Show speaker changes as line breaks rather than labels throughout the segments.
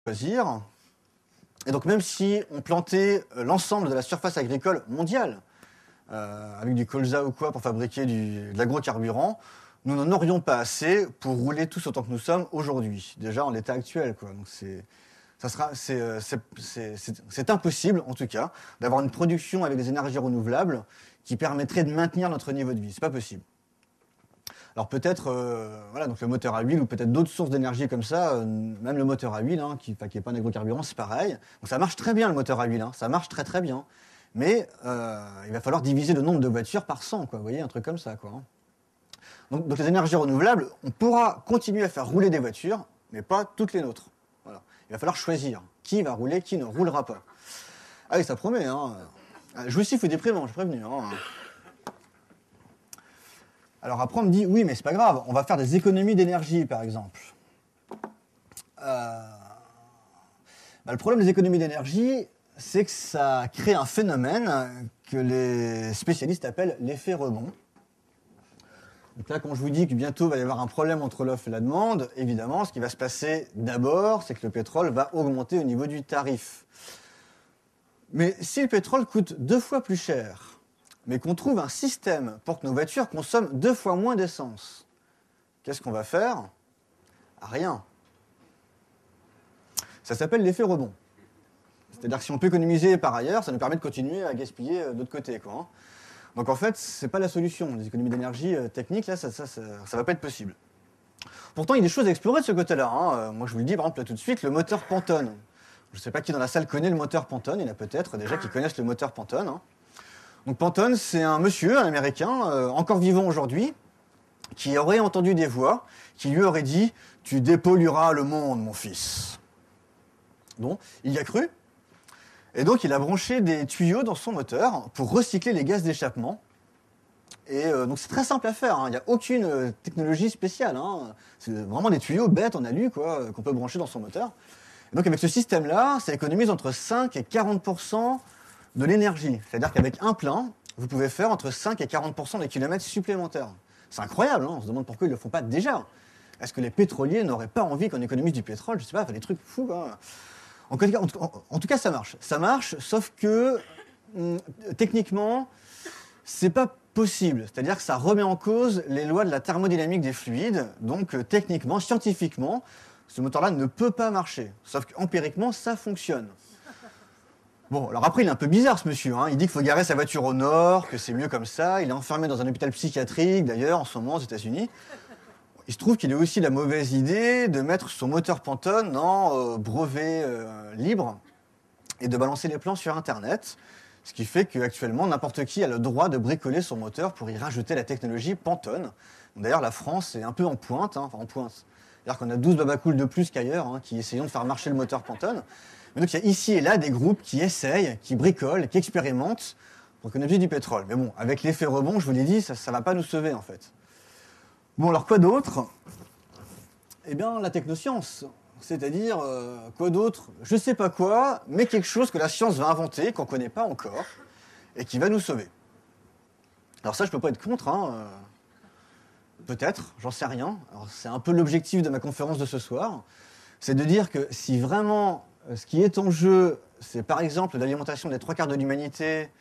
choisir. Et donc même si on plantait l'ensemble de la surface agricole mondiale, avec du colza ou quoi pour fabriquer de l'agrocarburant, nous n'en aurions pas assez pour rouler tous autant que nous sommes aujourd'hui, déjà en l'état actuel, quoi. Donc c'est impossible, en tout cas, d'avoir une production avec des énergies renouvelables qui permettrait de maintenir notre niveau de vie. C'est pas possible. Alors peut-être, voilà, donc le moteur à huile ou peut-être d'autres sources d'énergie comme ça, même le moteur à huile, hein, qui n'est pas un agrocarburant, c'est pareil. Donc ça marche très bien le moteur à huile, hein, ça marche très très bien. Mais il va falloir diviser le nombre de voitures par 100, quoi, vous voyez, un truc comme ça, quoi. Donc les énergies renouvelables, on pourra continuer à faire rouler des voitures, mais pas toutes les nôtres. Voilà. Il va falloir choisir qui va rouler, qui ne roulera pas. Ah oui, ça promet, hein. Jouissif ou déprimant, je prévenu, hein. Alors après, on me dit, oui, mais c'est pas grave, on va faire des économies d'énergie, par exemple. Le problème des économies d'énergie, c'est que ça crée un phénomène que les spécialistes appellent l'effet rebond. Donc là, quand je vous dis que bientôt il va y avoir un problème entre l'offre et la demande, évidemment, ce qui va se passer d'abord, c'est que le pétrole va augmenter au niveau du tarif. Mais si le pétrole coûte 2 fois plus cher, mais qu'on trouve un système pour que nos voitures consomment 2 fois moins d'essence, qu'est-ce qu'on va faire? Rien. Ça s'appelle l'effet rebond. C'est-à-dire que si on peut économiser par ailleurs, ça nous permet de continuer à gaspiller de l'autre côté, quoi, hein. Donc en fait, ce n'est pas la solution. Les économies d'énergie techniques, là, ça va pas être possible. Pourtant, il y a des choses à explorer de ce côté-là, hein. Moi, je vous le dis, par exemple, là, tout de suite, le moteur Pantone. Je ne sais pas qui dans la salle connaît le moteur Pantone. Il y en a peut-être déjà qui connaissent le moteur Pantone, hein. Donc Pantone, c'est un monsieur, un Américain, encore vivant aujourd'hui, qui aurait entendu des voix qui lui auraient dit « Tu dépollueras le monde, mon fils ». Donc, il y a cru. Et donc, il a branché des tuyaux dans son moteur pour recycler les gaz d'échappement. Et donc, c'est très simple à faire, hein. Il n'y a aucune technologie spéciale, hein. C'est vraiment des tuyaux bêtes en alu, quoi, qu'on peut brancher dans son moteur. Et donc, avec ce système-là, ça économise entre 5 et 40% de l'énergie. C'est-à-dire qu'avec un plein, vous pouvez faire entre 5 et 40% des kilomètres supplémentaires. C'est incroyable, hein. On se demande pourquoi ils ne le font pas déjà. Est-ce que les pétroliers n'auraient pas envie qu'on économise du pétrole? Je ne sais pas, des trucs fous, hein. En tout cas, ça marche. Ça marche, sauf que techniquement, c'est pas possible. C'est-à-dire que ça remet en cause les lois de la thermodynamique des fluides. Donc, techniquement, scientifiquement, ce moteur-là ne peut pas marcher. Sauf qu'empiriquement, ça fonctionne. Bon, alors après, il est un peu bizarre, ce monsieur, hein. Il dit qu'il faut garer sa voiture au nord, que c'est mieux comme ça. Il est enfermé dans un hôpital psychiatrique, d'ailleurs, en ce moment, aux États-Unis. Il se trouve qu'il a aussi la mauvaise idée de mettre son moteur Pantone en brevet libre et de balancer les plans sur Internet. Ce qui fait qu'actuellement, n'importe qui a le droit de bricoler son moteur pour y rajouter la technologie Pantone. D'ailleurs, la France est un peu en pointe, hein, enfin en pointe. C'est-à-dire qu'on a 12 babacools de plus qu'ailleurs, hein, qui essayent de faire marcher le moteur Pantone. Mais donc il y a ici et là des groupes qui essayent, qui bricolent, qui expérimentent pour économiser du pétrole. Mais bon, avec l'effet rebond, je vous l'ai dit, ça ne va pas nous sauver en fait. Bon, alors quoi d'autre? Eh bien, la technoscience. C'est-à-dire, quoi d'autre? Je ne sais pas quoi, mais quelque chose que la science va inventer, qu'on ne connaît pas encore, et qui va nous sauver. Alors ça, je ne peux pas être contre, hein. Peut-être, j'en sais rien. Alors, c'est un peu l'objectif de ma conférence de ce soir. C'est de dire que si vraiment ce qui est en jeu, c'est par exemple l'alimentation des 3/4 de l'humanité,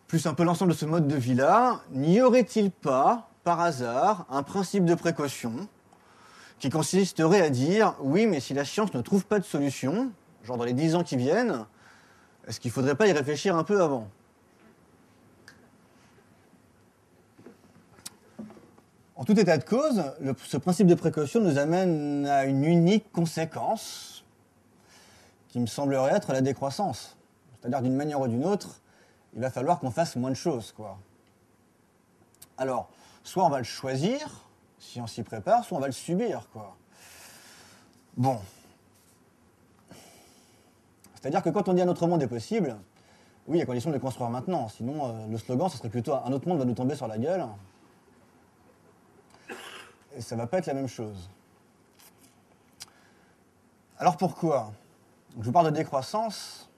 plus un peu l'ensemble de ce mode de vie-là, n'y aurait-il pas, par hasard, un principe de précaution qui consisterait à dire « Oui, mais si la science ne trouve pas de solution, genre dans les 10 ans qui viennent, est-ce qu'il ne faudrait pas y réfléchir un peu avant ?» En tout état de cause, ce principe de précaution nous amène à une unique conséquence qui me semblerait être la décroissance. C'est-à-dire, d'une manière ou d'une autre, il va falloir qu'on fasse moins de choses, quoi. Alors, soit on va le choisir, si on s'y prépare, soit on va le subir, quoi. Bon. C'est-à-dire que quand on dit un autre monde est possible, oui, à condition de le construire maintenant. Sinon, le slogan, ce serait plutôt un autre monde va nous tomber sur la gueule. Et ça ne va pas être la même chose. Alors pourquoi? Je vous parle de décroissance.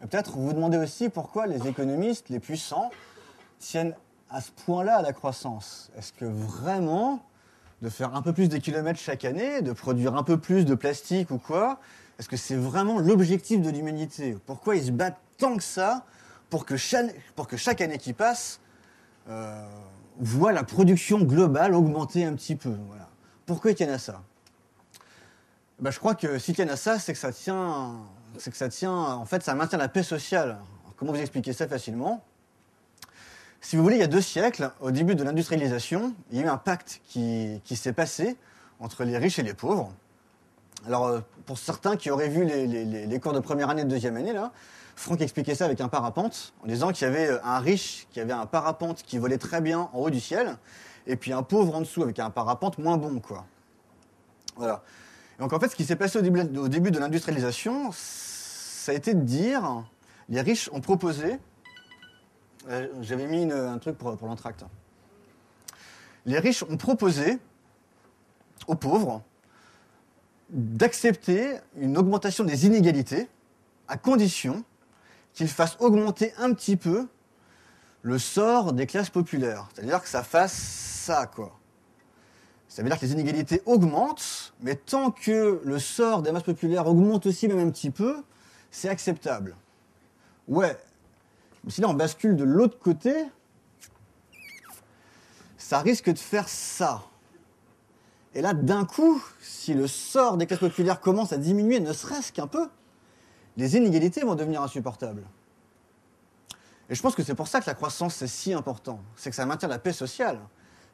Et peut-être vous vous demandez aussi pourquoi les économistes, les puissants, tiennent à ce point-là à la croissance. Est-ce que vraiment de faire un peu plus de kilomètres chaque année, de produire un peu plus de plastique ou quoi? Est-ce que c'est vraiment l'objectif de l'humanité? Pourquoi ils se battent tant que ça pour que chaque année qui passe voit la production globale augmenter un petit peu? Voilà. Pourquoi ils tiennent à ça? Je crois que s'ils tiennent à ça, c'est que ça tient, en fait, ça maintient la paix sociale. Alors, comment vous expliquer ça facilement? Si vous voulez, il y a 2 siècles, au début de l'industrialisation, il y a eu un pacte qui s'est passé entre les riches et les pauvres. Alors, pour certains qui auraient vu les cours de première année et de deuxième année, là, Franck expliquait ça avec un parapente, en disant qu'il y avait un riche qui avait un parapente qui volait très bien en haut du ciel, et puis un pauvre en dessous avec un parapente moins bon, quoi. Voilà. Et donc en fait, ce qui s'est passé au début de l'industrialisation, ça a été de dire, les riches ont proposé, j'avais mis un truc pour l'entracte. Les riches ont proposé aux pauvres d'accepter une augmentation des inégalités à condition qu'ils fassent augmenter un petit peu le sort des classes populaires. C'est-à-dire que ça fasse ça, quoi. Ça veut dire que les inégalités augmentent, mais tant que le sort des masses populaires augmente aussi même un petit peu, c'est acceptable. Ouais. Mais si là on bascule de l'autre côté, ça risque de faire ça. Et là, d'un coup, si le sort des classes populaires commence à diminuer, ne serait-ce qu'un peu, les inégalités vont devenir insupportables. Et je pense que c'est pour ça que la croissance, c'est si important. C'est que ça maintient la paix sociale.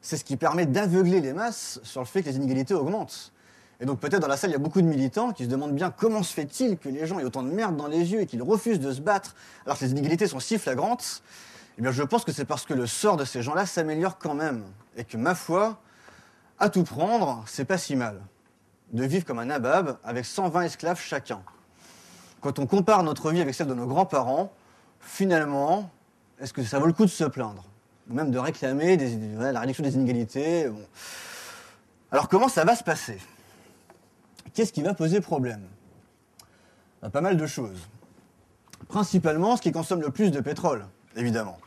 C'est ce qui permet d'aveugler les masses sur le fait que les inégalités augmentent. Et donc peut-être dans la salle, il y a beaucoup de militants qui se demandent bien comment se fait-il que les gens aient autant de merde dans les yeux et qu'ils refusent de se battre alors que les inégalités sont si flagrantes. Eh bien, je pense que c'est parce que le sort de ces gens-là s'améliore quand même. Et que, ma foi, à tout prendre, c'est pas si mal. De vivre comme un nabab avec 120 esclaves chacun. Quand on compare notre vie avec celle de nos grands-parents, finalement, est-ce que ça vaut le coup de se plaindre? Ou même de réclamer la réduction des inégalités? Bon. Alors comment ça va se passer? Qu'est-ce qui va poser problème? Pas mal de choses. Principalement, ce qui consomme le plus de pétrole, évidemment.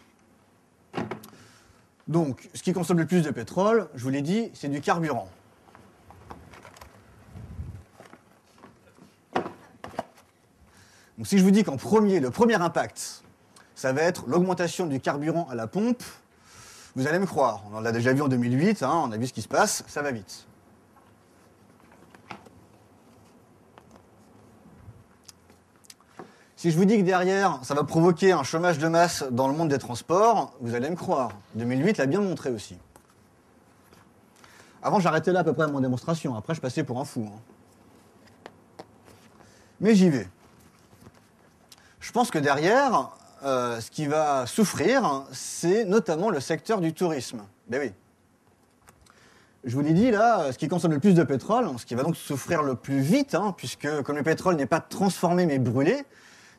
Donc, ce qui consomme le plus de pétrole, je vous l'ai dit, c'est du carburant. Donc, si je vous dis qu'en premier, le premier impact, ça va être l'augmentation du carburant à la pompe, vous allez me croire. On l'a déjà vu en 2008, on a vu ce qui se passe, ça va vite. Si je vous dis que derrière, ça va provoquer un chômage de masse dans le monde des transports, vous allez me croire. 2008 l'a bien montré aussi. Avant, j'arrêtais là à peu près à mon démonstration. Après, je passais pour un fou. Mais j'y vais. Je pense que derrière, ce qui va souffrir, c'est notamment le secteur du tourisme. Ben oui. Je vous l'ai dit là, ce qui consomme le plus de pétrole, ce qui va donc souffrir le plus vite, puisque comme le pétrole n'est pas transformé mais brûlé,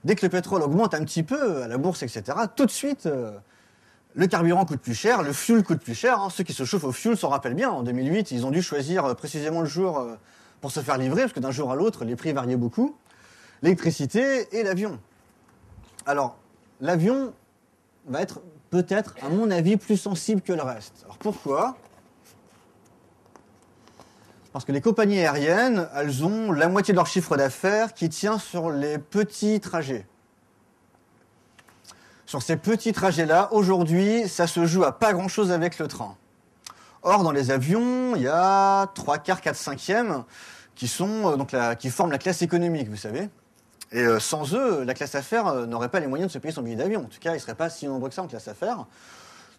dès que le pétrole augmente un petit peu à la bourse, etc., tout de suite, le carburant coûte plus cher, le fuel coûte plus cher. Ceux qui se chauffent au fuel s'en rappellent bien. En 2008, ils ont dû choisir précisément le jour pour se faire livrer, parce que d'un jour à l'autre, les prix variaient beaucoup. L'électricité et l'avion. Alors, l'avion va être peut-être, à mon avis, plus sensible que le reste. Alors pourquoi ? Parce que les compagnies aériennes, elles ont la moitié de leur chiffre d'affaires qui tient sur les petits trajets. Sur ces petits trajets-là, aujourd'hui, ça se joue à pas grand-chose avec le train. Or, dans les avions, il y a 3 quarts, 4 cinquièmes qui forment la classe économique, vous savez. Et sans eux, la classe affaires n'aurait pas les moyens de se payer son billet d'avion. En tout cas, ils ne seraient pas si nombreux que ça en classe affaires.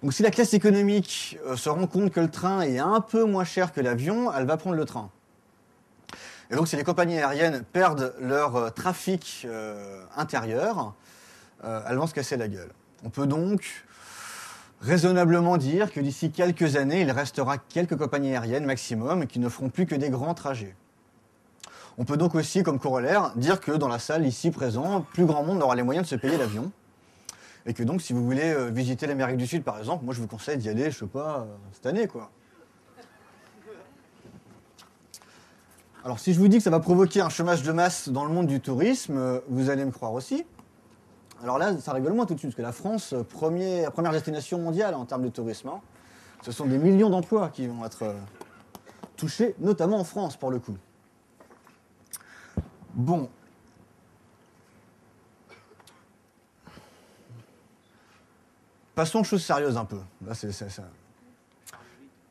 Donc si la classe économique se rend compte que le train est un peu moins cher que l'avion, elle va prendre le train. Et donc si les compagnies aériennes perdent leur trafic intérieur, elles vont se casser la gueule. On peut donc raisonnablement dire que d'ici quelques années, il restera quelques compagnies aériennes maximum qui ne feront plus que des grands trajets. On peut donc aussi, comme corollaire, dire que dans la salle ici présent, plus grand monde n'aura les moyens de se payer l'avion. Et que donc, si vous voulez visiter l'Amérique du Sud, par exemple, moi je vous conseille d'y aller, je sais pas, cette année, quoi. Alors, si je vous dis que ça va provoquer un chômage de masse dans le monde du tourisme, vous allez me croire aussi. Alors là, ça rigole moins tout de suite, parce que la France, première destination mondiale en termes de tourisme, ce sont des millions d'emplois qui vont être toucher notamment en France, pour le coup. Bon. Passons aux choses sérieuses un peu. Là, c'est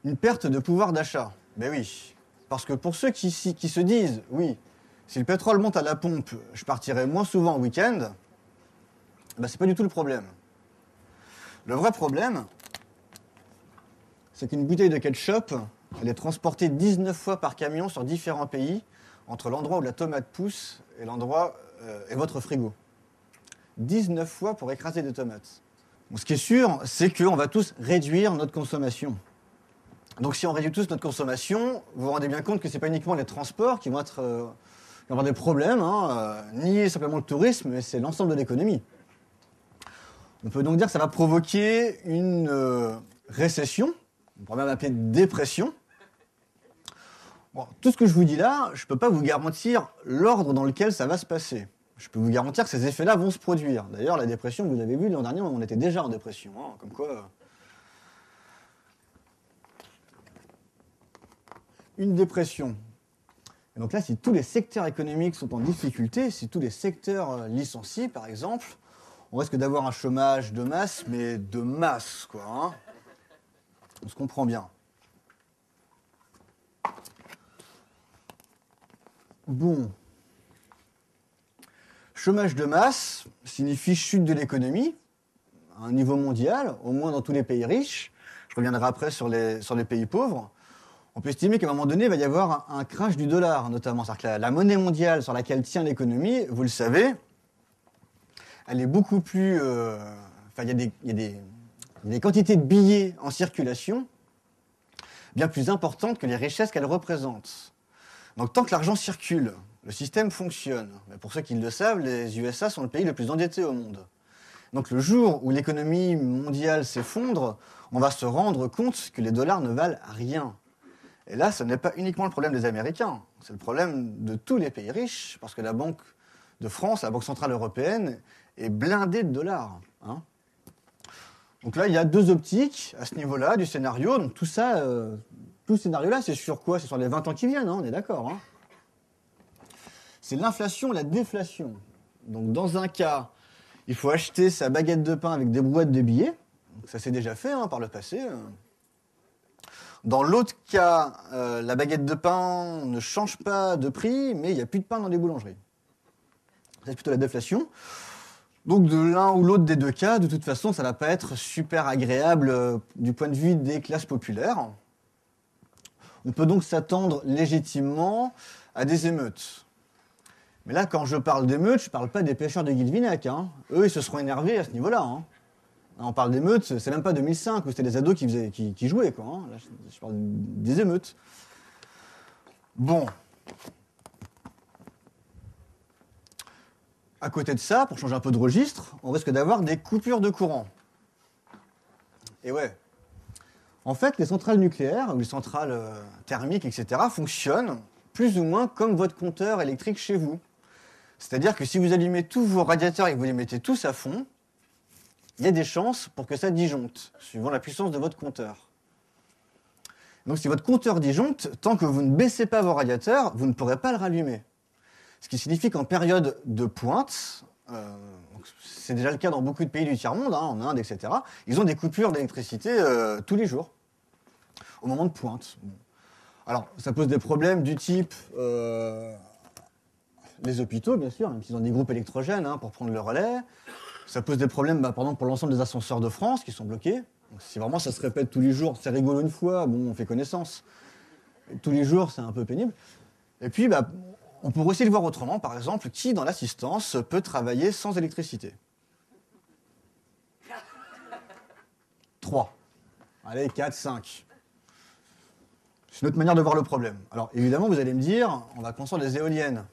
une perte de pouvoir d'achat. Ben oui. Parce que pour ceux qui se disent, oui, si le pétrole monte à la pompe, je partirai moins souvent en week-end, ben c'est pas du tout le problème. Le vrai problème, c'est qu'une bouteille de ketchup, elle est transportée 19 fois par camion sur différents pays, entre l'endroit où la tomate pousse et l'endroit et votre frigo. 19 fois pour écraser des tomates. Donc, ce qui est sûr, c'est qu'on va tous réduire notre consommation. Donc si on réduit tous notre consommation, vous vous rendez bien compte que ce n'est pas uniquement les transports qui vont avoir des problèmes, ni simplement le tourisme, mais c'est l'ensemble de l'économie. On peut donc dire que ça va provoquer une récession, on pourrait même l'appeler dépression. Bon, tout ce que je vous dis là, je ne peux pas vous garantir l'ordre dans lequel ça va se passer. Je peux vous garantir que ces effets-là vont se produire. D'ailleurs, la dépression, vous avez vu, l'an dernier, on était déjà en dépression. Comme quoi... Une dépression. Et donc là, si tous les secteurs économiques sont en difficulté, si tous les secteurs licencient, par exemple, on risque d'avoir un chômage de masse, mais de masse, quoi. On se comprend bien. Bon. Chômage de masse signifie chute de l'économie, à un niveau mondial, au moins dans tous les pays riches. Je reviendrai après sur les pays pauvres. On peut estimer qu'à un moment donné, il va y avoir un crash du dollar, notamment. C'est-à-dire que la monnaie mondiale sur laquelle tient l'économie, vous le savez, elle est beaucoup plus... il y a des quantités de billets en circulation bien plus importantes que les richesses qu'elle représente. Donc tant que l'argent circule, le système fonctionne. Mais pour ceux qui le savent, les USA sont le pays le plus endetté au monde. Donc le jour où l'économie mondiale s'effondre, on va se rendre compte que les dollars ne valent rien. Et là, ce n'est pas uniquement le problème des Américains, c'est le problème de tous les pays riches, parce que la Banque de France, la Banque centrale européenne, est blindée de dollars. Donc là, il y a deux optiques à ce niveau-là du scénario. Donc tout ça, tout ce scénario-là, c'est sur quoi? C'est sur les 20 ans qui viennent, on est d'accord. C'est l'inflation, la déflation. Donc dans un cas, il faut acheter sa baguette de pain avec des brouettes de billets. Donc, ça s'est déjà fait par le passé. Dans l'autre cas, la baguette de pain ne change pas de prix, mais il n'y a plus de pain dans les boulangeries. C'est plutôt la déflation. Donc de l'un ou l'autre des deux cas, de toute façon, ça ne va pas être super agréable du point de vue des classes populaires. On peut donc s'attendre légitimement à des émeutes. Mais là, quand je parle d'émeutes, je ne parle pas des pêcheurs de Guilvinec. Eux, ils se seront énervés à ce niveau-là. On parle d'émeutes, c'est même pas 2005 où c'était des ados qui jouaient, quoi. Là, je parle des émeutes. Bon. À côté de ça, pour changer un peu de registre, on risque d'avoir des coupures de courant. Et ouais. En fait, les centrales nucléaires, ou les centrales thermiques, etc., fonctionnent plus ou moins comme votre compteur électrique chez vous. C'est-à-dire que si vous allumez tous vos radiateurs et que vous les mettez tous à fond, il y a des chances pour que ça disjoncte, suivant la puissance de votre compteur. Donc si votre compteur disjoncte, tant que vous ne baissez pas vos radiateurs, vous ne pourrez pas le rallumer. Ce qui signifie qu'en période de pointe, c'est déjà le cas dans beaucoup de pays du tiers-monde, en Inde, etc., ils ont des coupures d'électricité tous les jours, au moment de pointe. Alors, ça pose des problèmes du type les hôpitaux, bien sûr, même s'ils ont des groupes électrogènes pour prendre le relais. Ça pose des problèmes, par exemple, pour l'ensemble des ascenseurs de France qui sont bloqués. Donc, si vraiment ça se répète tous les jours, c'est rigolo une fois, bon, on fait connaissance. Et tous les jours, c'est un peu pénible. Et puis, on pourrait aussi le voir autrement, par exemple, qui dans l'assistance peut travailler sans électricité? 3. Allez, 4, 5. C'est une autre manière de voir le problème. Alors, évidemment, vous allez me dire, on va construire des éoliennes,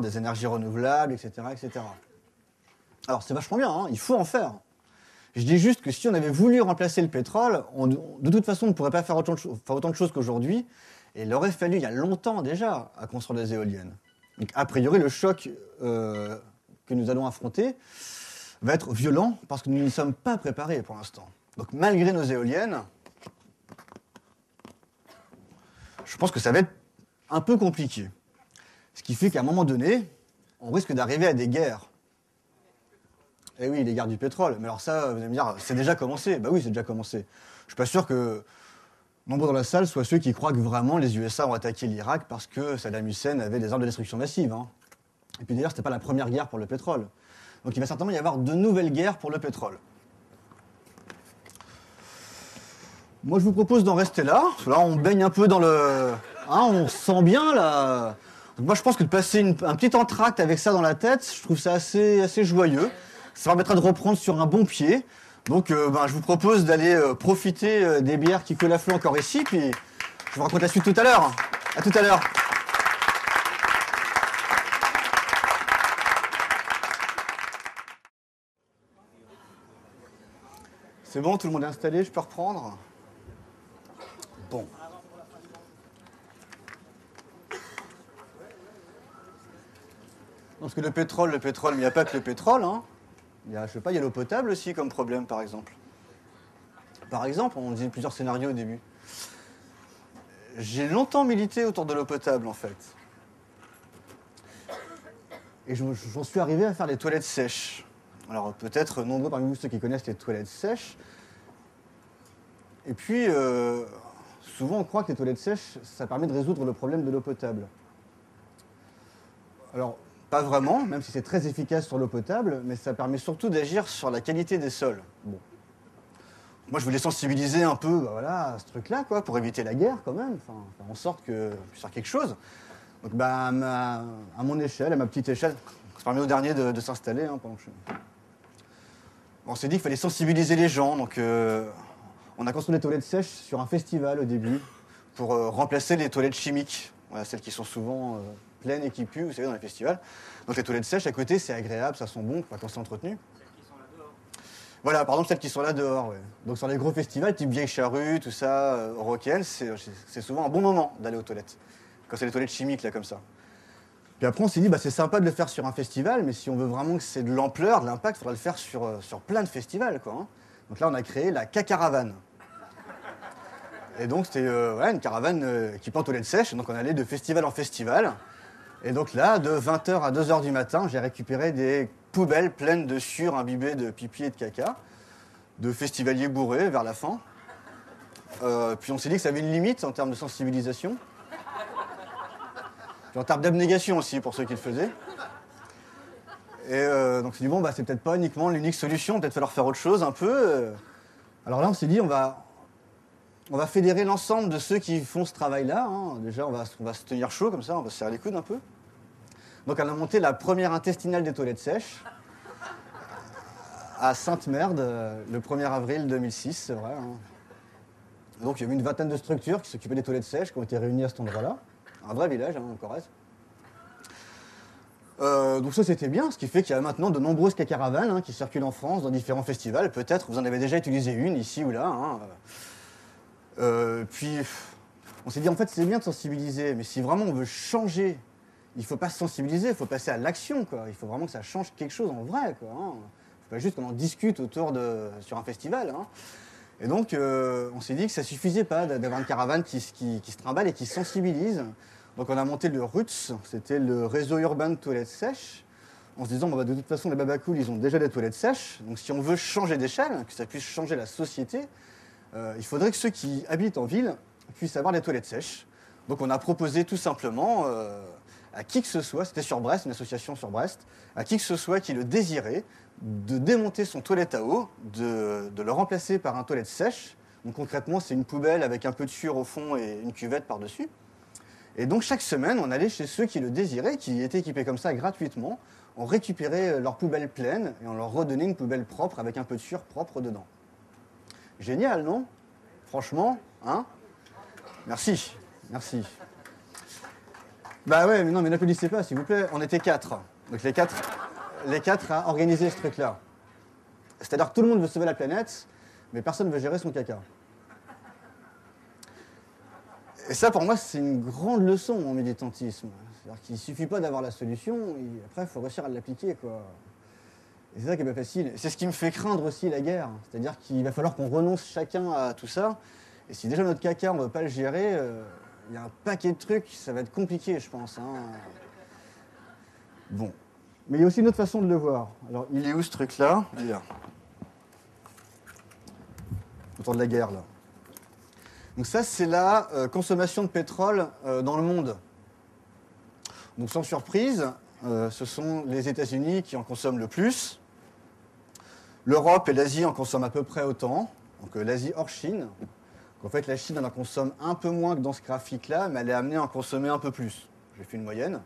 des énergies renouvelables, etc., etc. Alors, c'est vachement bien, il faut en faire. Je dis juste que si on avait voulu remplacer le pétrole, de toute façon, on ne pourrait pas faire autant de choses qu'aujourd'hui. Et il aurait fallu, il y a longtemps déjà, à construire des éoliennes. Donc, a priori, le choc que nous allons affronter va être violent parce que nous n'y sommes pas préparés pour l'instant. Donc, malgré nos éoliennes, je pense que ça va être un peu compliqué. Ce qui fait qu'à un moment donné, on risque d'arriver à des guerres. Eh oui, les guerres du pétrole. Mais alors ça, vous allez me dire, c'est déjà commencé. Bah oui, c'est déjà commencé. Je suis pas sûr que nombreux dans la salle soient ceux qui croient que vraiment les USA ont attaqué l'Irak parce que Saddam Hussein avait des armes de destruction massive. Hein. Et puis d'ailleurs, c'était pas la première guerre pour le pétrole. Donc il va certainement y avoir de nouvelles guerres pour le pétrole. Moi, je vous propose d'en rester là. Parce que là, on baigne un peu dans le... Hein, on se sent bien, là. Donc moi, je pense que de passer un petit entracte avec ça dans la tête, je trouve ça assez joyeux. Ça permettra de reprendre sur un bon pied. Donc, je vous propose d'aller profiter des bières qui collent à flot encore ici. Puis, je vous raconte la suite tout à l'heure. À tout à l'heure. C'est bon, tout le monde est installé, je peux reprendre? Bon. Parce que le pétrole, mais il n'y a pas que le pétrole. Hein. Il y a, je sais pas, il y a l'eau potable aussi comme problème, par exemple. Par exemple, on disait plusieurs scénarios au début. J'ai longtemps milité autour de l'eau potable, en fait. Et j'en suis arrivé à faire des toilettes sèches. Alors, peut-être nombreux parmi vous ceux qui connaissent les toilettes sèches. Et puis, souvent, on croit que les toilettes sèches, ça permet de résoudre le problème de l'eau potable. Alors, pas vraiment, même si c'est très efficace sur l'eau potable, mais ça permet surtout d'agir sur la qualité des sols. Bon. Moi, je voulais sensibiliser un peu voilà, à ce truc-là, quoi, pour éviter la guerre, quand même, faire en sorte que puisse faire quelque chose. Donc, à mon échelle, à ma petite échelle, ça permet au dernier de s'installer hein, pendant que je... On s'est dit qu'il fallait sensibiliser les gens, donc on a construit des toilettes sèches sur un festival au début, pour remplacer les toilettes chimiques, voilà, celles qui sont souvent pleines et qui puent, vous savez, dans les festivals. Donc les toilettes sèches, à côté, c'est agréable, ça sent bon quand c'est entretenu. Voilà, par exemple, celles qui sont là dehors. Ouais. Donc sur les gros festivals, type Vieille Charrue, tout ça, Eurocaine, c'est souvent un bon moment d'aller aux toilettes. Quand c'est les toilettes chimiques, là, comme ça. Puis après, on s'est dit, c'est sympa de le faire sur un festival, mais si on veut vraiment que c'est de l'ampleur, de l'impact, il faudra le faire sur plein de festivals, quoi. Hein. Donc là, on a créé la Cacaravane. Et donc, c'était une caravane qui plante aux toilettes sèches. Donc, on allait de festival en festival. Et donc là, de 20h à 2h du matin, j'ai récupéré des poubelles pleines de sures imbibées de pipi et de caca, de festivaliers bourrés vers la fin. Puis on s'est dit que ça avait une limite en termes de sensibilisation. Puis en termes d'abnégation aussi, pour ceux qui le faisaient. Et donc on s'est dit, c'est peut-être pas uniquement l'unique solution, peut-être falloir faire autre chose un peu. Alors là, on s'est dit, on va fédérer l'ensemble de ceux qui font ce travail-là. Hein. Déjà, on va se tenir chaud comme ça, on va se serrer les coudes un peu. Donc on a monté la première intestinale des toilettes sèches à Sainte-Merde, le 1er avril 2006, c'est vrai. Hein. Donc il y avait une vingtaine de structures qui s'occupaient des toilettes sèches, qui ont été réunies à cet endroit-là. Un vrai village, en Corrèze. Donc ça c'était bien, ce qui fait qu'il y a maintenant de nombreuses cacaravanes qui circulent en France dans différents festivals. Peut-être vous en avez déjà utilisé une ici ou là. Hein. Puis on s'est dit en fait c'est bien de sensibiliser, mais si vraiment on veut changer, il ne faut pas se sensibiliser, il faut passer à l'action, quoi. Il faut vraiment que ça change quelque chose en vrai, quoi. Hein. Il ne faut pas juste qu'on en discute sur un festival. Hein. Et donc on s'est dit que ça ne suffisait pas d'avoir une caravane qui se trimballe et qui sensibilise. Donc on a monté le RUTS, c'était le réseau urbain de toilettes sèches, en se disant de toute façon les babacools ils ont déjà des toilettes sèches, donc si on veut changer d'échelle, que ça puisse changer la société, il faudrait que ceux qui habitent en ville puissent avoir des toilettes sèches. Donc on a proposé tout simplement à qui que ce soit, c'était sur Brest, une association sur Brest, à qui que ce soit qui le désirait, de démonter son toilette à eau, de le remplacer par un toilette sèche. Donc concrètement c'est une poubelle avec un peu de sueur au fond et une cuvette par-dessus. Et donc chaque semaine, on allait chez ceux qui le désiraient, qui étaient équipés comme ça gratuitement. On récupérait leur poubelle pleine et on leur redonnait une poubelle propre avec un peu de sueur propre dedans. Génial, non? Franchement, hein? Merci, merci. Ouais, mais non, mais n'applaudissez pas, s'il vous plaît. On était 4. Donc les quatre à organiser ce truc-là. C'est-à-dire que tout le monde veut sauver la planète, mais personne ne veut gérer son caca. Et ça, pour moi, c'est une grande leçon en militantisme. C'est-à-dire qu'il ne suffit pas d'avoir la solution, et après, il faut réussir à l'appliquer, quoi. Et c'est ça qui n'est pas facile. C'est ce qui me fait craindre aussi la guerre. C'est-à-dire qu'il va falloir qu'on renonce chacun à tout ça. Et si déjà notre caca, on ne veut pas le gérer, il y a un paquet de trucs, ça va être compliqué, je pense. Hein. Bon. Mais il y a aussi une autre façon de le voir. Alors, il est où ce truc-là? Autour de la guerre, là. Donc ça, c'est la consommation de pétrole dans le monde. Donc sans surprise, ce sont les États-Unis qui en consomment le plus. L'Europe et l'Asie en consomment à peu près autant. Donc l'Asie hors Chine. Donc, en fait, la Chine en consomme un peu moins que dans ce graphique-là, mais elle est amenée à en consommer un peu plus. J'ai fait une moyenne.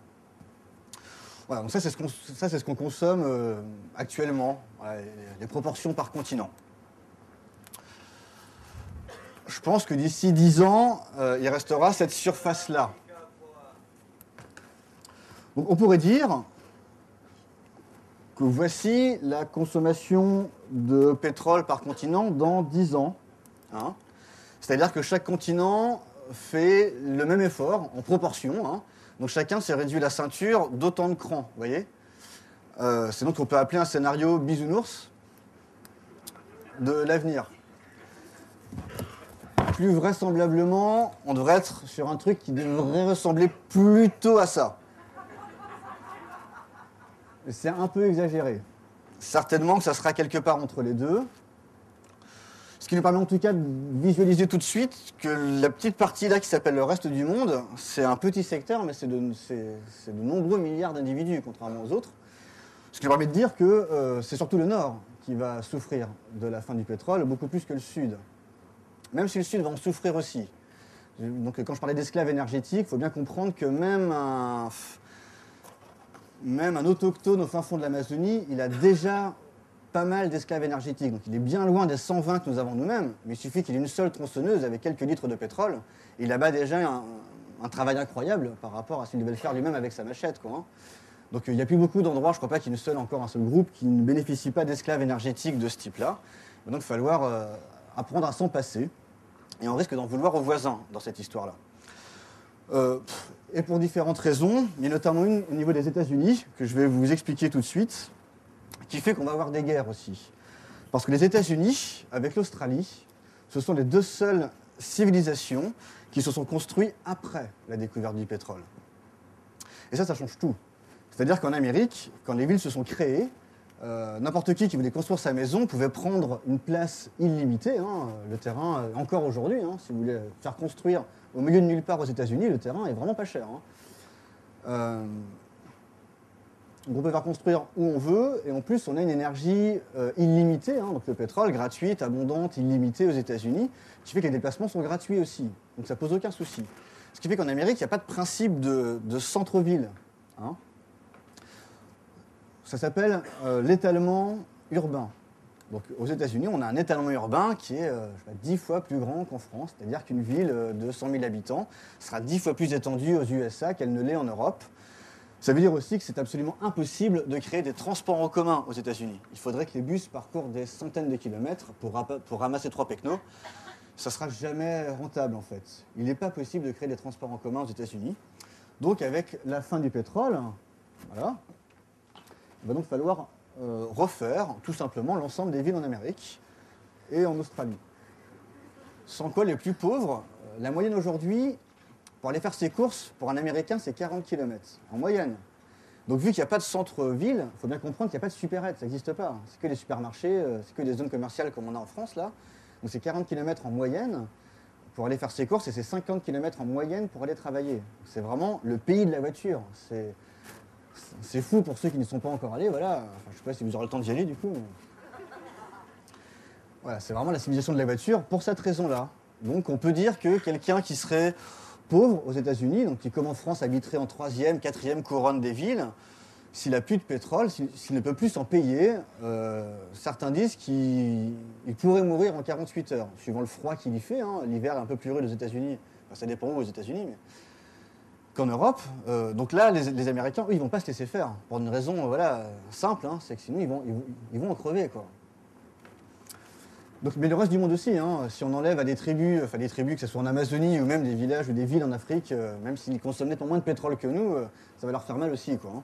Voilà, donc ça, c'est ce qu'on consomme actuellement, voilà, les proportions par continent. Je pense que d'ici 10 ans, il restera cette surface-là. Donc on pourrait dire que voici la consommation de pétrole par continent dans 10 ans. Hein. C'est-à-dire que chaque continent fait le même effort en proportion. Hein. Donc chacun s'est réduit la ceinture d'autant de crans. Vous voyez c'est donc qu'on peut appeler un scénario bisounours de l'avenir. Plus vraisemblablement, on devrait être sur un truc qui devrait ressembler plutôt à ça. C'est un peu exagéré. Certainement que ça sera quelque part entre les deux. Ce qui nous permet en tout cas de visualiser tout de suite que la petite partie là qui s'appelle le reste du monde, c'est un petit secteur, mais c'est de nombreux milliards d'individus, contrairement aux autres. Ce qui nous permet de dire que c'est surtout le Nord qui va souffrir de la fin du pétrole, beaucoup plus que le Sud. Même si le Sud va en souffrir aussi. Donc quand je parlais d'esclaves énergétiques, il faut bien comprendre que même un autochtone au fin fond de l'Amazonie, il a déjà pas mal d'esclaves énergétiques. Donc il est bien loin des 120 que nous avons nous-mêmes, mais il suffit qu'il ait une seule tronçonneuse avec quelques litres de pétrole, et il abat déjà un travail incroyable par rapport à s'il devait le faire lui-même avec sa machette. Quoi, hein. Donc il n'y a plus beaucoup d'endroits, je ne crois pas qu'il y ait encore un seul groupe qui ne bénéficie pas d'esclaves énergétiques de ce type-là. Il va donc falloir apprendre à s'en passer, et on risque d'en vouloir aux voisins dans cette histoire-là. Et pour différentes raisons, il y a notamment une au niveau des États-Unis, que je vais vous expliquer tout de suite, qui fait qu'on va avoir des guerres aussi. Parce que les États-Unis, avec l'Australie, ce sont les deux seules civilisations qui se sont construites après la découverte du pétrole. Et ça change tout. C'est-à-dire qu'en Amérique, quand les villes se sont créées, n'importe qui voulait construire sa maison pouvait prendre une place illimitée. Hein, le terrain, encore aujourd'hui, hein, si vous voulez faire construire au milieu de nulle part aux États-Unis, le terrain est vraiment pas cher. Hein. On peut faire construire où on veut, et en plus, on a une énergie illimitée, hein, donc le pétrole, gratuite, abondante, illimitée aux États-Unis, qui fait que les déplacements sont gratuits aussi. Donc ça pose aucun souci. Ce qui fait qu'en Amérique, il n'y a pas de principe de centre-ville. Hein. Ça s'appelle l'étalement urbain. Donc, aux États-Unis, on a un étalement urbain qui est 10 fois plus grand qu'en France. C'est-à-dire qu'une ville de 100 000 habitants sera 10 fois plus étendue aux USA qu'elle ne l'est en Europe. Ça veut dire aussi que c'est absolument impossible de créer des transports en commun aux États-Unis. Il faudrait que les bus parcourent des centaines de kilomètres pour ramasser 3 pecnos. Ça ne sera jamais rentable, en fait. Il n'est pas possible de créer des transports en commun aux États-Unis. Donc, avec la fin du pétrole, voilà, il va donc falloir refaire tout simplement l'ensemble des villes en Amérique et en Australie. Sans quoi les plus pauvres, la moyenne aujourd'hui, pour aller faire ses courses, pour un Américain, c'est 40 km, en moyenne. Donc vu qu'il n'y a pas de centre-ville, il faut bien comprendre qu'il n'y a pas de supérette, ça n'existe pas. C'est que des supermarchés, c'est que des zones commerciales comme on a en France là. Donc c'est 40 km en moyenne pour aller faire ses courses et c'est 50 km en moyenne pour aller travailler. C'est vraiment le pays de la voiture. C'est fou pour ceux qui ne sont pas encore allés, voilà. Enfin, je ne sais pas si vous aurez le temps d'y aller du coup. Mais... Voilà, c'est vraiment la civilisation de la voiture pour cette raison-là. Donc on peut dire que quelqu'un qui serait pauvre aux États-Unis, donc qui comme en France habiterait en 3e, 4e couronne des villes, s'il n'a plus de pétrole, s'il ne peut plus s'en payer, certains disent qu'il pourrait mourir en 48 heures, suivant le froid qu'il y fait. Hein. L'hiver est un peu plus rude aux États-Unis. Enfin, ça dépend où aux États-Unis, mais... qu'en Europe. Donc là, les Américains, eux, ils ne vont pas se laisser faire. Pour une raison simple, hein, c'est que sinon, ils vont en crever, quoi. Donc, mais le reste du monde aussi, hein, si on enlève à des tribus, que ce soit en Amazonie ou même des villages ou des villes en Afrique, même s'ils consomment nettement moins de pétrole que nous, ça va leur faire mal aussi, quoi. Hein.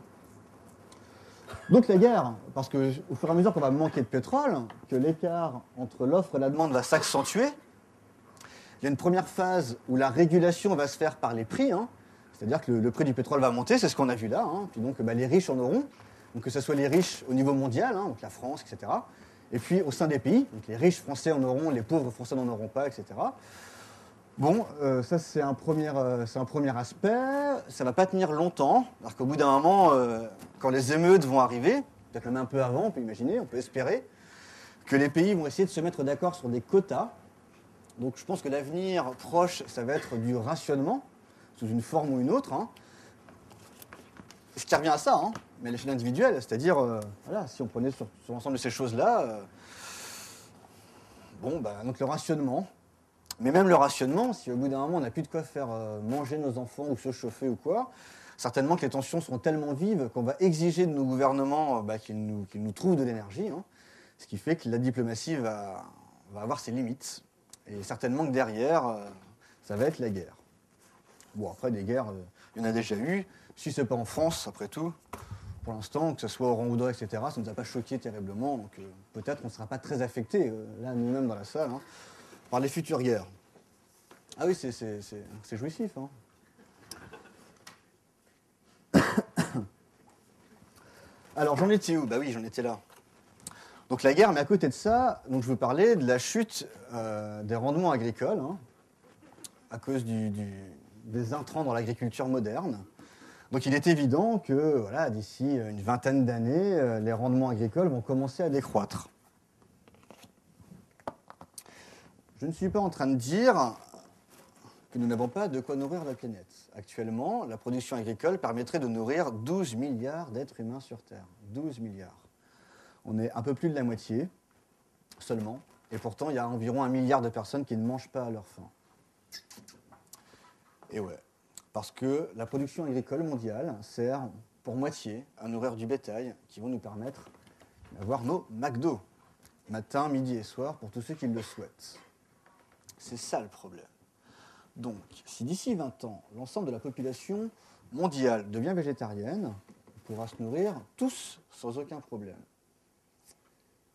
Donc la guerre, parce qu'au fur et à mesure qu'on va manquer de pétrole, que l'écart entre l'offre et la demande va s'accentuer, Il y a une première phase où la régulation va se faire par les prix, hein. C'est-à-dire que le prix du pétrole va monter, c'est ce qu'on a vu là, hein. Puis donc les riches en auront, donc que ce soit les riches au niveau mondial, hein, donc la France, etc. Et puis au sein des pays, donc les riches français en auront, les pauvres français n'en auront pas, etc. Bon, ça c'est un premier aspect, ça ne va pas tenir longtemps, alors qu'au bout d'un moment, quand les émeutes vont arriver, peut-être même un peu avant, on peut imaginer, on peut espérer, que les pays vont essayer de se mettre d'accord sur des quotas. Donc je pense que l'avenir proche, ça va être du rationnement, sous une forme ou une autre, hein. Ce qui revient à ça, hein, mais à l'échelle individuelle, c'est-à-dire, voilà, si on prenait sur l'ensemble de ces choses-là, donc le rationnement. Mais même le rationnement, si au bout d'un moment on n'a plus de quoi faire manger nos enfants ou se chauffer ou quoi, certainement que les tensions seront tellement vives qu'on va exiger de nos gouvernements qu'ils nous trouvent de l'énergie, hein, ce qui fait que la diplomatie va avoir ses limites. Et certainement que derrière, ça va être la guerre. Bon, après, des guerres, il y en a déjà eu. Si ce n'est pas en France, après tout, pour l'instant, que ce soit au Rwanda, etc., ça ne nous a pas choqué terriblement. Donc peut-être qu'on ne sera pas très affectés, là, nous-mêmes dans la salle, hein, par les futures guerres. Ah oui, c'est jouissif, hein. Alors, j'en étais où? Bah oui, j'en étais là. Donc la guerre, mais à côté de ça, donc je veux parler de la chute des rendements agricoles, hein, à cause des intrants dans l'agriculture moderne. Donc il est évident que voilà, d'ici une vingtaine d'années, les rendements agricoles vont commencer à décroître. Je ne suis pas en train de dire que nous n'avons pas de quoi nourrir la planète. Actuellement, la production agricole permettrait de nourrir 12 milliards d'êtres humains sur Terre. 12 milliards. On est un peu plus de la moitié seulement, et pourtant il y a environ 1 milliard de personnes qui ne mangent pas à leur faim. Et ouais, parce que la production agricole mondiale sert pour moitié à nourrir du bétail qui vont nous permettre d'avoir nos McDo, matin, midi et soir, pour tous ceux qui le souhaitent. C'est ça le problème. Donc, si d'ici 20 ans, l'ensemble de la population mondiale devient végétarienne, on pourra se nourrir tous sans aucun problème.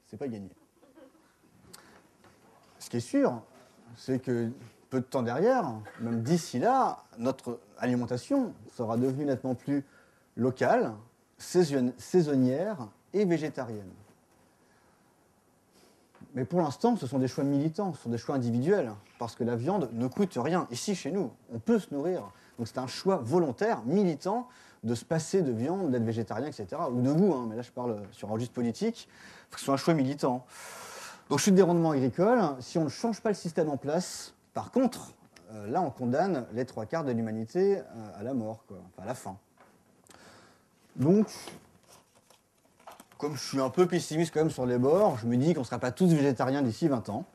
C'est pas gagné. Ce qui est sûr, c'est que peu de temps derrière, même d'ici là, notre alimentation sera devenue nettement plus locale, saisonnière et végétarienne. Mais pour l'instant, ce sont des choix militants, ce sont des choix individuels, parce que la viande ne coûte rien. Ici, chez nous, on peut se nourrir. Donc c'est un choix volontaire, militant, de se passer de viande, d'être végétarien, etc. Ou de goût, hein, mais là je parle sur un registre politique, il faut que ce soit un choix militant. Donc chute des rendements agricoles, si on ne change pas le système en place, par contre, là on condamne les 3/4 de l'humanité à la mort, quoi, enfin à la faim. Donc, comme je suis un peu pessimiste quand même sur les bords, je me dis qu'on ne sera pas tous végétariens d'ici 20 ans,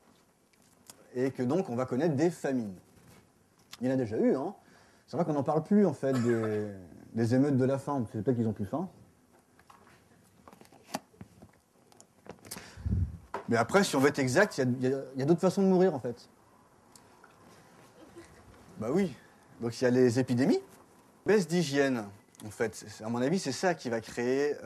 et que donc on va connaître des famines. Il y en a déjà eu, hein. C'est vrai qu'on n'en parle plus en fait des émeutes de la faim, parce que peut-être qu'ils n'ont plus faim. Mais après, si on veut être exact, il y a d'autres façons de mourir en fait. Bah oui. Donc il y a les épidémies. Baisse d'hygiène, en fait. À mon avis, c'est ça qui va créer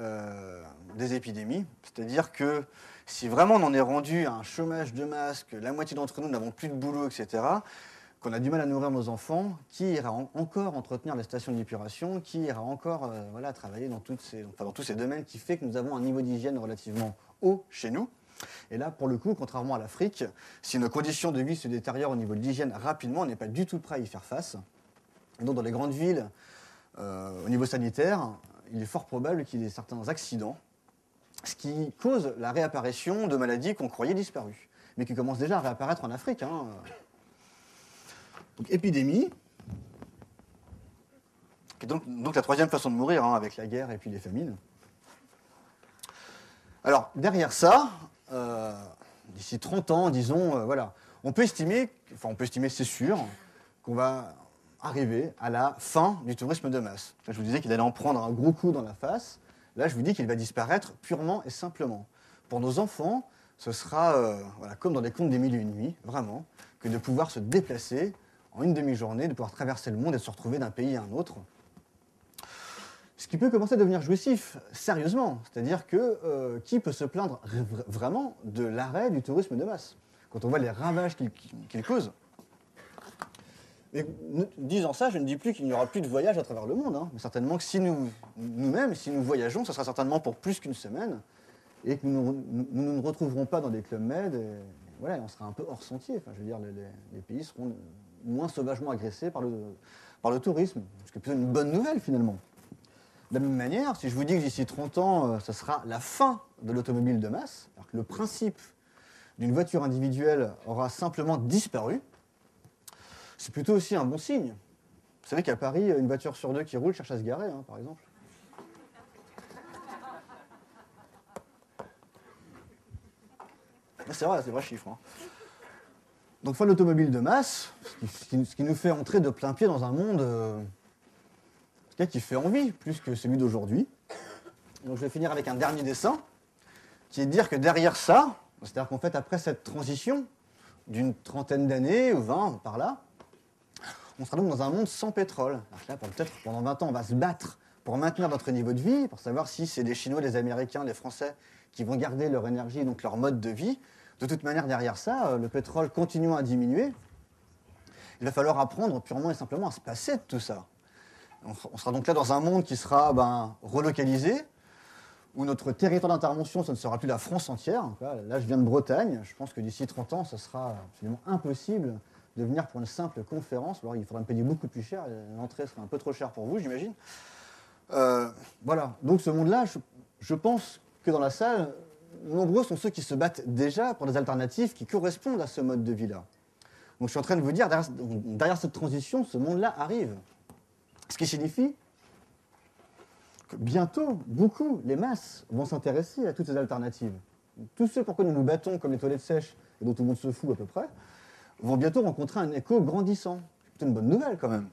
des épidémies. C'est-à-dire que si vraiment on en est rendu à un chômage de masse, que la moitié d'entre nous n'avons plus de boulot, etc., qu'on a du mal à nourrir nos enfants, qui ira encore entretenir les stations d'épuration, qui ira encore travailler dans tous ces domaines qui fait que nous avons un niveau d'hygiène relativement haut chez nous. Et là, pour le coup, contrairement à l'Afrique, si nos conditions de vie se détériorent au niveau de l'hygiène rapidement, on n'est pas du tout prêt à y faire face. Et donc dans les grandes villes, au niveau sanitaire, il est fort probable qu'il y ait certains accidents, ce qui cause la réapparition de maladies qu'on croyait disparues, mais qui commencent déjà à réapparaître en Afrique, hein. Donc épidémie, et donc la troisième façon de mourir, hein, avec la guerre et puis les famines. Alors derrière ça, d'ici 30 ans, disons, on peut estimer, c'est sûr, qu'on va arriver à la fin du tourisme de masse. Je vous disais qu'il allait en prendre un gros coup dans la face. Là, je vous dis qu'il va disparaître purement et simplement. Pour nos enfants, ce sera comme dans les contes des mille et une nuits, vraiment, que de pouvoir se déplacer en une demi-journée, de pouvoir traverser le monde et de se retrouver d'un pays à un autre. Ce qui peut commencer à devenir jouissif, sérieusement. C'est-à-dire que qui peut se plaindre vraiment de l'arrêt du tourisme de masse, quand on voit les ravages qu'il cause? Et disant ça, je ne dis plus qu'il n'y aura plus de voyage à travers le monde, hein, mais certainement que si nous-mêmes, si nous voyageons, ce sera certainement pour plus qu'une semaine, et que nous ne nous retrouverons pas dans des clubs med, et voilà, on sera un peu hors sentier. Enfin, je veux dire, les pays seront moins sauvagement agressés par le tourisme, ce qui est plutôt une bonne nouvelle finalement. De la même manière, si je vous dis que d'ici 30 ans, ce sera la fin de l'automobile de masse, alors que le principe d'une voiture individuelle aura simplement disparu, c'est plutôt aussi un bon signe. Vous savez qu'à Paris, une voiture sur deux qui roule cherche à se garer, hein, par exemple. C'est vrai chiffre. Hein. Donc, fin de l'automobile de masse, ce qui nous fait entrer de plein pied dans un monde qui fait envie, plus que celui d'aujourd'hui. Donc, je vais finir avec un dernier dessin, qui est de dire que derrière ça, c'est-à-dire qu'en fait, après cette transition d'une trentaine d'années, ou 20, par là, on sera donc dans un monde sans pétrole. Alors là, peut-être pendant 20 ans, on va se battre pour maintenir notre niveau de vie, pour savoir si c'est les Chinois, les Américains, les Français qui vont garder leur énergie, donc leur mode de vie. De toute manière, derrière ça, le pétrole continuant à diminuer, il va falloir apprendre purement et simplement à se passer de tout ça. On sera donc là dans un monde qui sera relocalisé, où notre territoire d'intervention, ce ne sera plus la France entière. Là, je viens de Bretagne. Je pense que d'ici 30 ans, ce sera absolument impossible de venir pour une simple conférence. Alors, il faudra me payer beaucoup plus cher. L'entrée sera un peu trop chère pour vous, j'imagine. Voilà. Donc, ce monde-là, je pense que dans la salle, nombreux sont ceux qui se battent déjà pour des alternatives qui correspondent à ce mode de vie-là. Donc, je suis en train de vous dire, derrière cette transition, ce monde-là arrive. Ce qui signifie que bientôt, beaucoup, les masses, vont s'intéresser à toutes ces alternatives. Tous ceux pour qui nous nous battons comme les toilettes sèches, et dont tout le monde se fout à peu près, vont bientôt rencontrer un écho grandissant. C'est une bonne nouvelle quand même.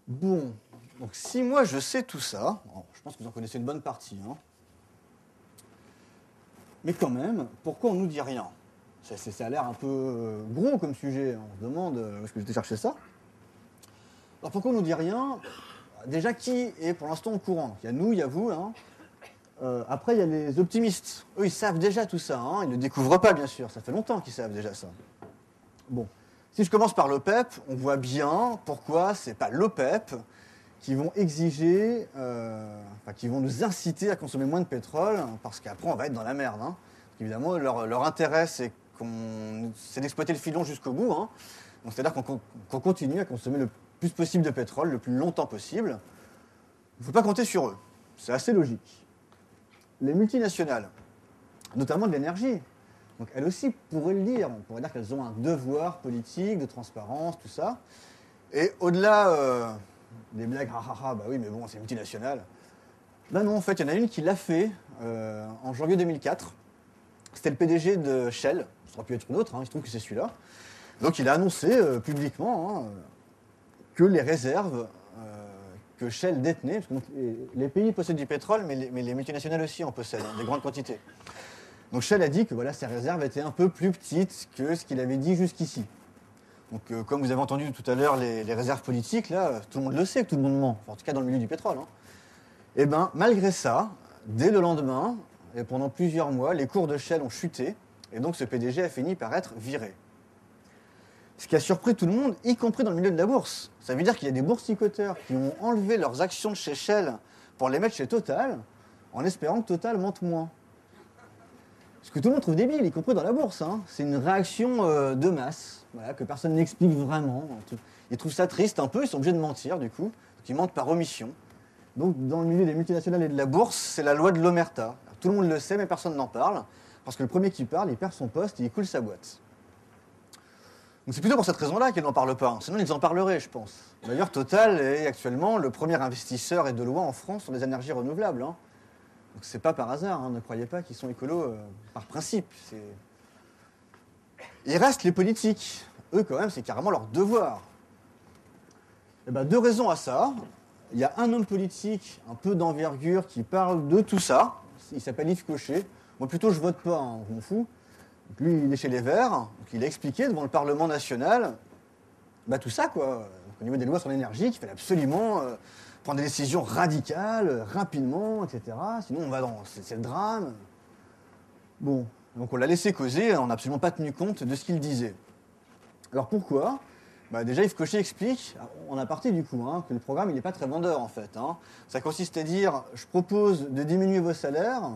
Bon, donc si moi je sais tout ça, je pense que vous en connaissez une bonne partie, hein, mais quand même, pourquoi on ne nous dit rien ? Ça a l'air un peu gros comme sujet, on se demande où est-ce que j'étais chercher ça. Alors pourquoi on ne nous dit rien ? Déjà, qui est pour l'instant au courant ? Il y a nous, il y a vous. Hein. Après, il y a les optimistes. Eux, ils savent déjà tout ça. Hein. Ils ne le découvrent pas, bien sûr. Ça fait longtemps qu'ils savent déjà ça. Bon. Si je commence par l'OPEP, on voit bien pourquoi ce n'est pas l'OPEP qui vont exiger, qui vont nous inciter à consommer moins de pétrole, parce qu'après, on va être dans la merde. Hein. Évidemment, leur intérêt, c'est d'exploiter le filon jusqu'au bout. Hein. Donc, c'est-à-dire qu'on continue à consommer le plus possible de pétrole, le plus longtemps possible. Il ne faut pas compter sur eux. C'est assez logique. Les multinationales, notamment de l'énergie, donc elles aussi pourraient le dire. On pourrait dire qu'elles ont un devoir politique, de transparence, tout ça. Et au-delà des blagues, bah oui, mais bon, c'est multinational. Ben non, en fait, il y en a une qui l'a fait en janvier 2004. C'était le PDG de Shell. Ça aurait pu être une autre, hein, il se trouve que c'est celui-là. Donc il a annoncé publiquement que les réserves que Shell détenait, parce que donc, les pays possèdent du pétrole, mais les multinationales aussi en possèdent, des grandes quantités. Donc Shell a dit que voilà, ces réserves étaient un peu plus petites que ce qu'il avait dit jusqu'ici. Donc comme vous avez entendu tout à l'heure, les réserves politiques, là, tout le monde le sait que tout le monde ment, enfin, en tout cas dans le milieu du pétrole. Hein. Et bien, malgré ça, dès le lendemain, et pendant plusieurs mois, les cours de Shell ont chuté, et donc ce PDG a fini par être viré. Ce qui a surpris tout le monde, y compris dans le milieu de la bourse. Ça veut dire qu'il y a des boursicoteurs qui ont enlevé leurs actions de chez Shell pour les mettre chez Total, en espérant que Total monte moins. Ce que tout le monde trouve débile, y compris dans la bourse. Hein. C'est une réaction de masse, voilà, que personne n'explique vraiment. Ils trouvent ça triste un peu, ils sont obligés de mentir du coup, donc ils mentent par omission. Donc dans le milieu des multinationales et de la bourse, c'est la loi de l'omerta. Tout le monde le sait, mais personne n'en parle, parce que le premier qui parle, il perd son poste et il coule sa boîte. Donc c'est plutôt pour cette raison-là qu'ils n'en parlent pas. Sinon, ils en parleraient, je pense. D'ailleurs, Total est actuellement le premier investisseur et de loin en France sur les énergies renouvelables. Hein. Donc c'est pas par hasard. Hein. Ne croyez pas qu'ils sont écolos par principe. Il reste les politiques. Eux, quand même, c'est carrément leur devoir. Et ben, 2 raisons à ça. Il y a un homme politique un peu d'envergure qui parle de tout ça. Il s'appelle Yves Cochet. Moi, plutôt, je vote pas, hein, je m'en fous. Donc, lui, il est chez les Verts. Donc, il a expliqué devant le Parlement national tout ça, quoi. Donc, au niveau des lois sur l'énergie, qu'il fallait absolument prendre des décisions radicales, rapidement, etc. Sinon, on va dans... C'est le drame. Bon, Donc on l'a laissé causer, on n'a absolument pas tenu compte de ce qu'il disait. Alors pourquoi? Déjà, Yves Cochet explique, en aparté du coup, que le programme, il n'est pas très vendeur en fait. Ça consiste à dire, je propose de diminuer vos salaires,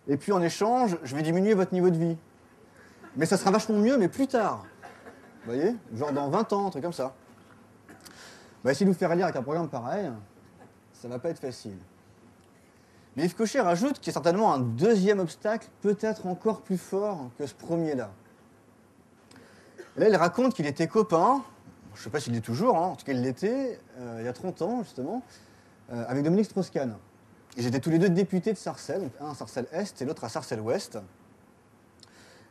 et puis en échange, je vais diminuer votre niveau de vie. Mais ça sera vachement mieux, mais plus tard. Vous voyez? Genre dans 20 ans, un truc comme ça. Essayer de vous faire lire avec un programme pareil, ça va pas être facile. Mais Yves Cochet rajoute qu'il y a certainement un deuxième obstacle, peut-être encore plus fort que ce premier-là. Et là, il raconte qu'il était copain, je ne sais pas s'il l'est toujours, en tout cas il l'était, il y a 30 ans justement, avec Dominique Strauss-Kahn. Ils étaient tous les deux députés de Sarcelles, donc un à Sarcelles-Est et l'autre à Sarcelles-Ouest.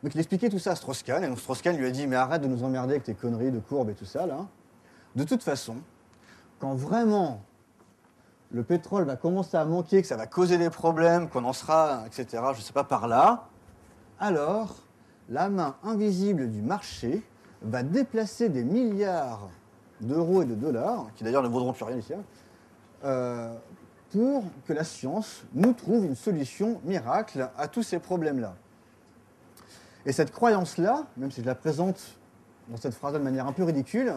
Donc il expliquait tout ça à Strauss-Kahn, et donc Strauss-Kahn lui a dit « Mais arrête de nous emmerder avec tes conneries de courbes et tout ça, là. De toute façon, quand vraiment le pétrole va commencer à manquer, que ça va causer des problèmes, qu'on en sera, etc., je ne sais pas, par là, alors la main invisible du marché va déplacer des milliards d'euros et de dollars, qui d'ailleurs ne vaudront plus rien ici, pour que la science nous trouve une solution miracle à tous ces problèmes-là. » Et cette croyance-là, même si je la présente dans cette phrase de manière un peu ridicule,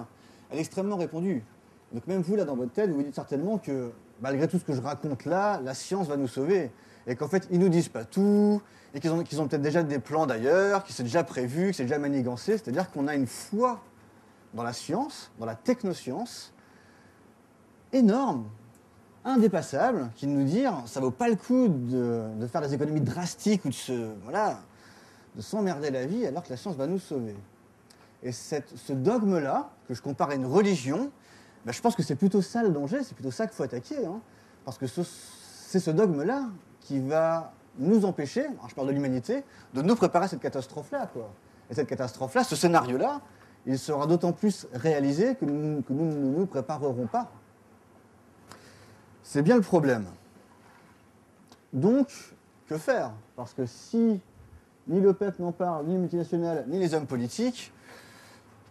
elle est extrêmement répandue. Donc même vous, là, dans votre tête, vous vous dites certainement que, malgré tout ce que je raconte là, la science va nous sauver. Et qu'en fait, ils ne nous disent pas tout, et qu'ils ont peut-être déjà des plans d'ailleurs, que c'est déjà prévu, que c'est déjà manigancé. C'est-à-dire qu'on a une foi dans la science, dans la technoscience, énorme, indépassable, qui nous dit ça ne vaut pas le coup de faire des économies drastiques ou de s'emmerder la vie alors que la science va nous sauver. Et ce dogme-là, que je compare à une religion, je pense que c'est plutôt ça le danger, c'est plutôt ça qu'il faut attaquer. Parce que c'est ce dogme-là qui va nous empêcher, je parle de l'humanité, de nous préparer à cette catastrophe-là. Et cette catastrophe-là, ce scénario-là, il sera d'autant plus réalisé que nous ne nous préparerons pas. C'est bien le problème. Donc, que faire? Parce que si ni le peuple n'en parle, ni les multinationales, ni les hommes politiques,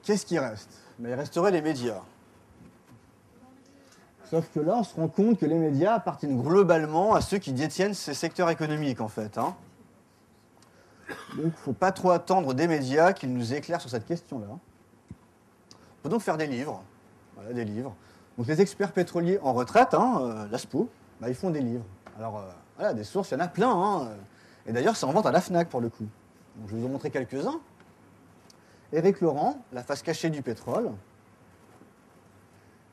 qu'est-ce qui reste? Il resterait les médias. Sauf que là, on se rend compte que les médias appartiennent globalement à ceux qui détiennent ces secteurs économiques, en fait. Donc, il ne faut pas trop attendre des médias qu'ils nous éclairent sur cette question-là. On peut donc faire des livres. Voilà, des livres. Donc, les experts pétroliers en retraite, l'ASPO, ils font des livres. Alors, des sources, il y en a plein. Et d'ailleurs, c'est en vente à la FNAC, pour le coup. Donc, je vais vous en montrer quelques-uns. Éric Laurent, La face cachée du pétrole.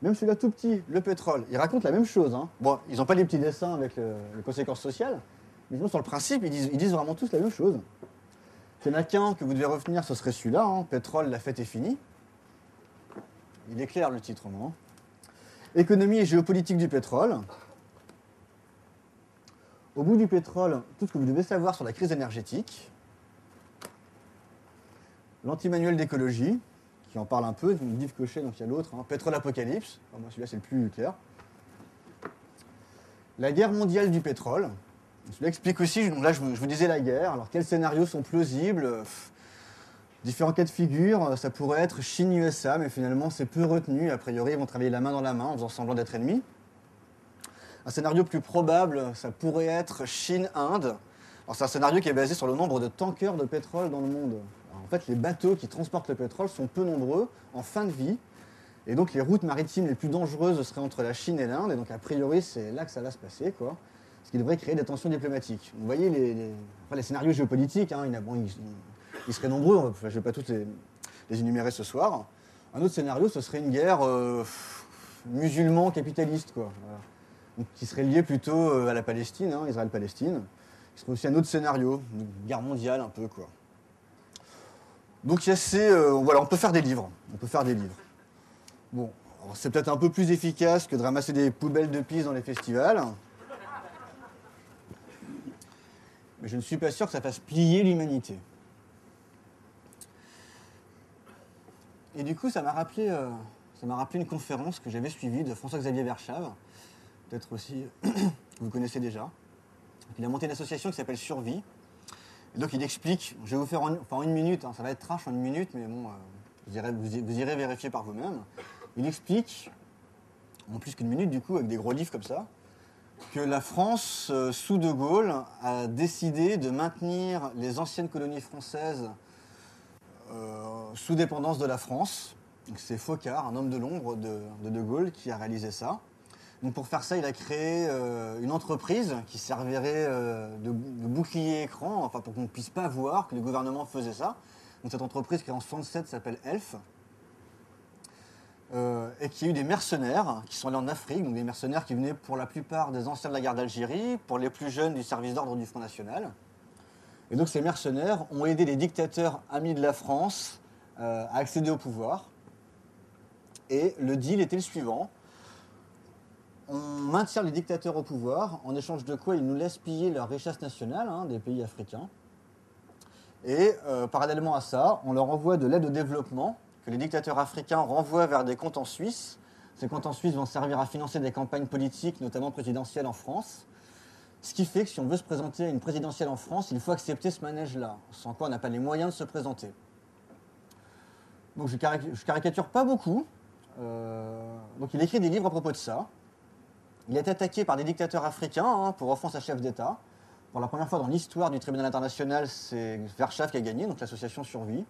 Même celui-là tout petit, le pétrole, il raconte la même chose. Bon, ils n'ont pas les petits dessins avec les conséquences sociales, mais sinon, sur le principe, ils disent vraiment tous la même chose. Il y en a qu'un que vous devez retenir, ce serait celui-là, Pétrole, la fête est finie. Il est clair le titre au moins. Économie et géopolitique du pétrole. Au bout du pétrole, tout ce que vous devez savoir sur la crise énergétique. L'anti-manuel d'écologie, qui en parle un peu, Yves Cochet, donc il y a l'autre, Pétrole Apocalypse, moi celui-là c'est le plus clair. La guerre mondiale du pétrole, celui-là explique aussi, donc là je vous disais la guerre, alors quels scénarios sont plausibles, différents cas de figure, ça pourrait être Chine-USA, mais finalement c'est peu retenu, a priori ils vont travailler la main dans la main en faisant semblant d'être ennemis. Un scénario plus probable, ça pourrait être Chine-Inde. Alors c'est un scénario qui est basé sur le nombre de tankers de pétrole dans le monde. Alors, en fait, les bateaux qui transportent le pétrole sont peu nombreux en fin de vie. Et donc les routes maritimes les plus dangereuses seraient entre la Chine et l'Inde. Et donc a priori, c'est là que ça va se passer, ce qui devrait créer des tensions diplomatiques. Vous voyez les scénarios géopolitiques, ils seraient nombreux, je ne vais pas tous les énumérer ce soir. Un autre scénario, ce serait une guerre musulman-capitaliste, Voilà. Donc, qui serait liée plutôt à la Palestine, Israël-Palestine. Ce serait aussi un autre scénario, une guerre mondiale un peu, Donc il y a on peut faire des livres. Bon, c'est peut-être un peu plus efficace que de ramasser des poubelles de pisse dans les festivals. Mais je ne suis pas sûr que ça fasse plier l'humanité. Et du coup, ça m'a rappelé une conférence que j'avais suivie de François-Xavier Verschave, peut-être aussi que vous connaissez déjà. Il a monté une association qui s'appelle Survie. Et donc il explique, je vais vous faire en une minute, ça va être trash en une minute, mais bon, vous irez vérifier par vous-même. Il explique, en plus qu'une minute du coup, avec des gros livres comme ça, que la France, sous De Gaulle, a décidé de maintenir les anciennes colonies françaises sous dépendance de la France. C'est Focard, un homme de l'ombre de Gaulle, qui a réalisé ça. Donc pour faire ça, il a créé une entreprise qui servirait de bouclier écran, enfin pour qu'on ne puisse pas voir que le gouvernement faisait ça. Donc cette entreprise qui est en 1967 s'appelle ELF, et qui a eu des mercenaires qui sont allés en Afrique, donc des mercenaires qui venaient pour la plupart des anciens de la guerre d'Algérie, pour les plus jeunes du service d'ordre du Front National. Et donc ces mercenaires ont aidé les dictateurs amis de la France à accéder au pouvoir. Et le deal était le suivant. On maintient les dictateurs au pouvoir, en échange de quoi ils nous laissent piller leur richesse nationale, des pays africains. Et parallèlement à ça, on leur envoie de l'aide au développement, que les dictateurs africains renvoient vers des comptes en Suisse. Ces comptes en Suisse vont servir à financer des campagnes politiques, notamment présidentielles en France. Ce qui fait que si on veut se présenter à une présidentielle en France, il faut accepter ce manège-là, sans quoi on n'a pas les moyens de se présenter. Donc je caricature pas beaucoup. Donc il écrit des livres à propos de ça. Il a été attaqué par des dictateurs africains pour offense à chef d'État. Pour la première fois dans l'histoire du tribunal international, c'est Verschaff qui a gagné, donc l'association survit.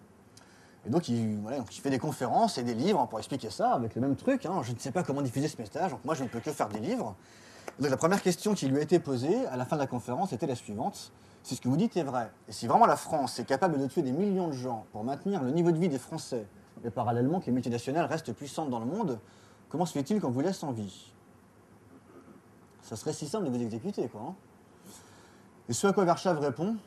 Et donc il fait des conférences et des livres pour expliquer ça, avec le même truc. Je ne sais pas comment diffuser ce message, donc moi je ne peux que faire des livres. Et donc la première question qui lui a été posée à la fin de la conférence était la suivante. Si ce que vous dites est vrai, et si vraiment la France est capable de tuer des millions de gens pour maintenir le niveau de vie des Français, et parallèlement que les multinationales restent puissantes dans le monde, comment se fait-il qu'on vous laisse en vie ? Ça serait si simple de vous exécuter, quoi. Et ce à quoi Verschaff répond,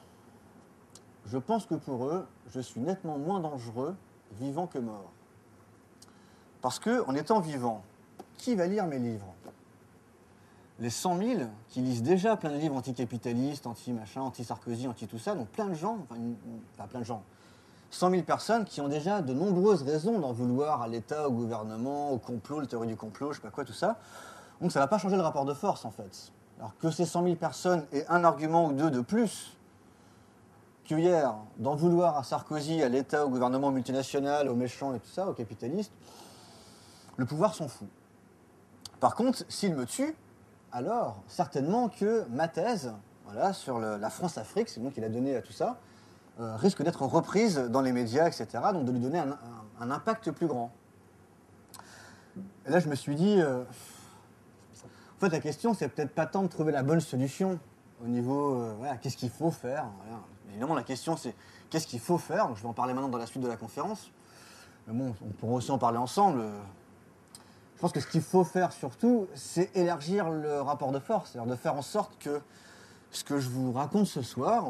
je pense que pour eux, je suis nettement moins dangereux, vivant que mort. Parce que, en étant vivant, qui va lire mes livres ? Les 100 000 qui lisent déjà plein de livres anticapitalistes, anti-machin, anti-Sarkozy, anti-tout ça, donc plein de gens, enfin plein de gens, 100 000 personnes qui ont déjà de nombreuses raisons d'en vouloir à l'État, au gouvernement, au complot, la théorie du complot, je sais pas quoi, tout ça. Donc ça ne va pas changer le rapport de force, en fait. Alors que ces 100 000 personnes aient un argument ou deux de plus que hier d'en vouloir à Sarkozy, à l'État, au gouvernement multinational, aux méchants et tout ça, aux capitalistes, le pouvoir s'en fout. Par contre, s'il me tue, alors certainement que ma thèse, sur la France-Afrique, c'est le nom qu'il a donné à tout ça, risque d'être reprise dans les médias, etc., donc de lui donner un impact plus grand. Et là, je me suis dit, en fait, la question, c'est peut-être pas tant de trouver la bonne solution au niveau, qu'est-ce qu'il faut faire. Évidemment, la question, c'est qu'est-ce qu'il faut faire. Donc, je vais en parler maintenant dans la suite de la conférence. Mais bon, on pourra aussi en parler ensemble. Je pense que ce qu'il faut faire surtout, c'est élargir le rapport de force, c'est-à-dire de faire en sorte que ce que je vous raconte ce soir,